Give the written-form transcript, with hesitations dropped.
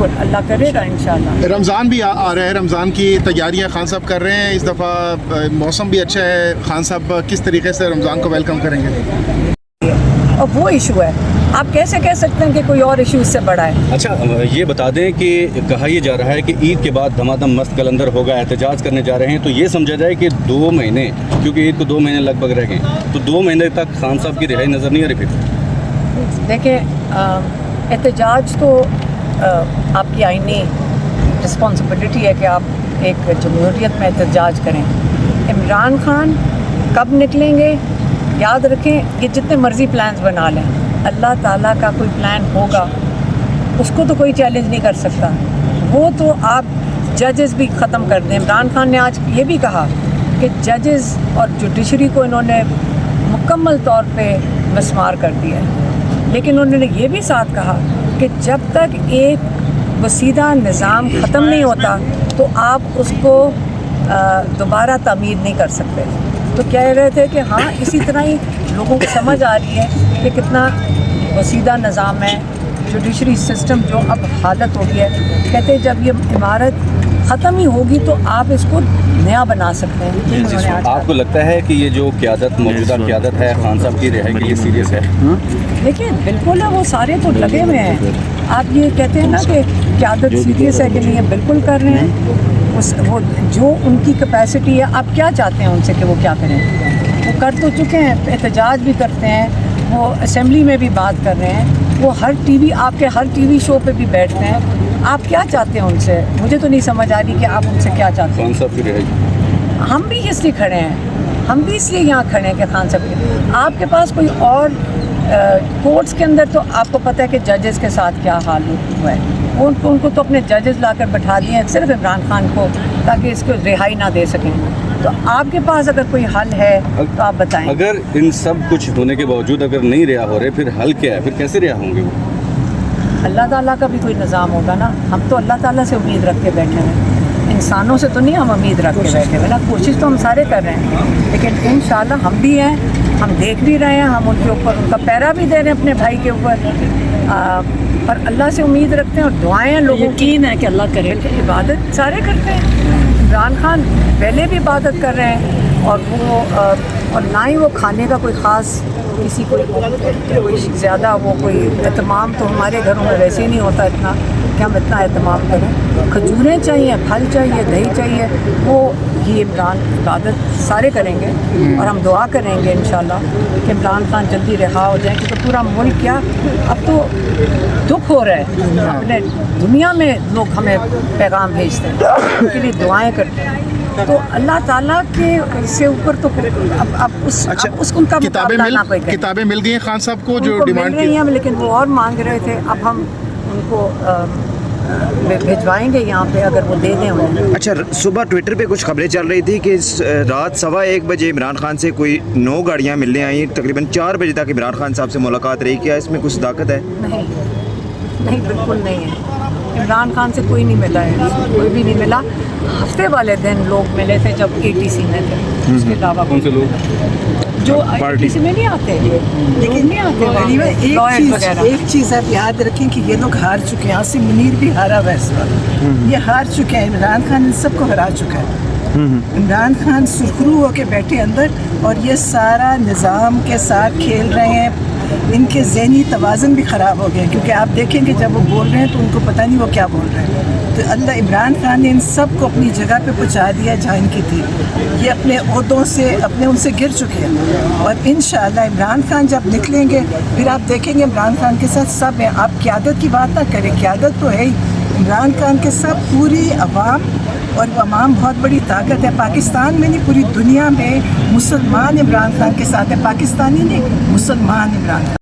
بالکل اللہ کرے گا انشاءاللہ. رمضان بھی آ رہا ہے، رمضان کی تیاریاں خان صاحب کر رہے ہیں، اس دفعہ موسم بھی اچھا ہے، خان صاحب کس طریقے سے رمضان کو ویلکم کریں گے؟ اور وہ ایشو ہے، آپ کیسے کہہ سکتے ہیں کہ کوئی اور ایشو اس سے بڑا ہے؟ اچھا یہ بتا دیں کہ کہا یہ جا رہا ہے کہ عید کے بعد دھما دم مست کلندر ہوگا، احتجاج کرنے جا رہے ہیں، تو یہ سمجھا جائے کہ 2 مہینے، کیونکہ عید کو 2 مہینے لگ بھگ رہ گئے، تو 2 مہینے تک خان صاحب کی رہائی نظر نہیں آ رہی پھر؟ دیکھیں احتجاج تو آپ کی آئینی رسپانسبلٹی ہے کہ آپ ایک جمہوریت میں احتجاج کریں. عمران خان کب نکلیں گے یاد رکھیں، یہ جتنے مرضی پلانز بنا لیں، اللہ تعالیٰ کا کوئی پلان ہوگا اس کو تو کوئی چیلنج نہیں کر سکتا. وہ تو آپ ججز بھی ختم کر دیں. عمران خان نے آج یہ بھی کہا کہ ججز اور جوڈیشری کو انہوں نے مکمل طور پہ مسمار کر دیا ہے، لیکن انہوں نے یہ بھی ساتھ کہا کہ جب تک ایک وسیدہ نظام ختم نہیں ہوتا تو آپ اس کو دوبارہ تعمیر نہیں کر سکتے. تو کہہ رہے تھے کہ ہاں اسی طرح ہی لوگوں کو سمجھ آ رہی ہے کہ کتنا وسیدہ نظام ہے، جوڈیشری سسٹم جو اب حالت ہو گئی ہے. کہتے ہیں جب یہ عمارت ختم ہی ہوگی تو آپ اس کو نیا بنا سکتے ہیں. آپ کو لگتا ہے کہ یہ جو قیادت، موجودہ قیادت ہے، خان صاحب کی رہائی کے لیے سیریس ہے؟ دیکھیں بالکل ہے، وہ سارے تو لگے ہوئے ہیں. آپ یہ کہتے ہیں نا کہ قیادت سیریس ہے کہ نہیں، ہے بالکل کر رہے ہیں. وہ جو ان کی کیپیسٹی ہے، آپ کیا چاہتے ہیں ان سے کہ وہ کیا کریں؟ وہ کر تو چکے ہیں، احتجاج بھی کرتے ہیں، وہ اسمبلی میں بھی بات کر رہے ہیں، وہ ہر ٹی وی، آپ کے ہر ٹی وی شو پہ بھی بیٹھتے ہیں. آپ کیا چاہتے ہیں ان سے؟ مجھے تو نہیں سمجھ آ رہی کہ آپ ان سے کیا چاہتے ہیں. خان صاحب کی رہائی ہم بھی اس لیے کھڑے ہیں، ہم بھی اس لیے یہاں کھڑے ہیں کہ خان صاحب کے. آپ کے پاس کوئی اور کورٹس کے اندر تو آپ کو پتہ ہے کہ ججز کے ساتھ کیا حال ہوا ہے. ان کو تو اپنے ججز لا کر بٹھا دیے ہیں صرف عمران خان کو، تاکہ اس کو رہائی نہ دے سکیں. تو آپ کے پاس اگر کوئی حل ہے تو آپ بتائیں. اگر ان سب کچھ ہونے کے باوجود اگر نہیں رہا ہو رہے، پھر حل کیا ہے؟ پھر کیسے رہا ہوں گے وہ؟ اللہ تعالیٰ کا بھی کوئی نظام ہوگا نا. ہم تو اللہ تعالیٰ سے امید رکھ کے بیٹھے ہیں، انسانوں سے تو نہیں ہم امید رکھ کے بیٹھے ہوئے نا. کوشش تو ہم سارے کر رہے ہیں، لیکن انشاءاللہ ہم بھی ہیں، ہم دیکھ بھی رہے ہیں، ہم ان کے اوپر ان کا پیرا بھی دے رہے ہیں اپنے بھائی کے اوپر. پر اللہ سے امید رکھتے ہیں اور دعائیں لوگوں کی یقین ہے کہ اللہ کرے. عبادت سارے کرتے ہیں. عمران خان پہلے بھی عبادت کر رہے ہیں، اور وہ اور نہ ہی وہ کھانے کا کوئی خاص کسی کوئی زیادہ وہ کوئی اہتمام تو ہمارے گھروں میں ویسے ہی نہیں ہوتا اتنا کہ ہم اتنا اہتمام کریں. کھجوریں چاہیے، پھل چاہیے، دہی چاہیے، وہ ہی عبادت سارے کریں گے. اور ہم دعا کریں گے انشاءاللہ کہ عمران خان جلدی رہا ہو جائیں، کیونکہ پورا ملک کیا اب تو دکھ ہو رہا ہے. اپنے دنیا میں لوگ ہمیں پیغام بھیجتے ہیں، ان کے لیے دعائیں کرتے ہیں. تو اللہ تعالیٰ کے سے اوپر تو اب اس ان کا مقابلہ نہ کوئی کرے. کتابیں مل گئی ہیں خان صاحب کو جو ان کو ڈیمانڈ مل رہی ہیں، لیکن وہ اور مانگ رہے تھے. اب ہم ان کو بھجوائیں گے یہاں پہ اگر وہ دے دیں انہیں. اچھا، صبح ٹویٹر پہ کچھ خبریں چل رہی تھی کہ رات 1:15 بجے عمران خان سے کوئی 9 گاڑیاں ملنے آئیں، تقریباً 4 بجے تک عمران خان صاحب سے ملاقات رہی. کیا اس میں کچھ صداقت ہے؟ نہیں بالکل نہیں ہے. عمران خان سے کوئی نہیں ملا ہے، کوئی بھی نہیں ملا. ہفتے والے دن لوگ ملے تھے جب ATC میں تھے، اس کے علاوہ کون سے لوگ جو ATC میں نہیں آتے، لیکن نہیں آتے. ایک چیز آپ یاد رکھیں کہ یہ لوگ ہار چکے ہیں. عاصم منیر بھی ہارا ہوا ہے اس وقت، یہ ہار چکے ہیں. عمران خان ان سب کو ہرا چکا ہے. عمران خان سرخرو ہو کے بیٹھے اندر، اور یہ سارا نظام کے ساتھ کھیل رہے ہیں. ان کے ذہنی توازن بھی خراب ہو گئے، کیونکہ آپ دیکھیں کہ جب وہ بول رہے ہیں تو ان کو پتہ نہیں وہ کیا بول رہے ہیں. تو اللہ عمران خان نے ان سب کو اپنی جگہ پہ پہنچا دیا جہاں ان کی تھی. یہ اپنے عہدوں سے ان سے گر چکے ہیں، اور انشاءاللہ عمران خان جب نکلیں گے پھر آپ دیکھیں گے عمران خان کے ساتھ سب ہیں. آپ قیادت کی بات نہ کریں، قیادت تو ہے ہی. عمران خان کے ساتھ پوری عوام، اور وہ عوام بہت بڑی طاقت ہے. پاکستان میں نہیں، پوری دنیا میں مسلمان عمران خان کے ساتھ ہے. پاکستانی نہیں، مسلمان عمران خان.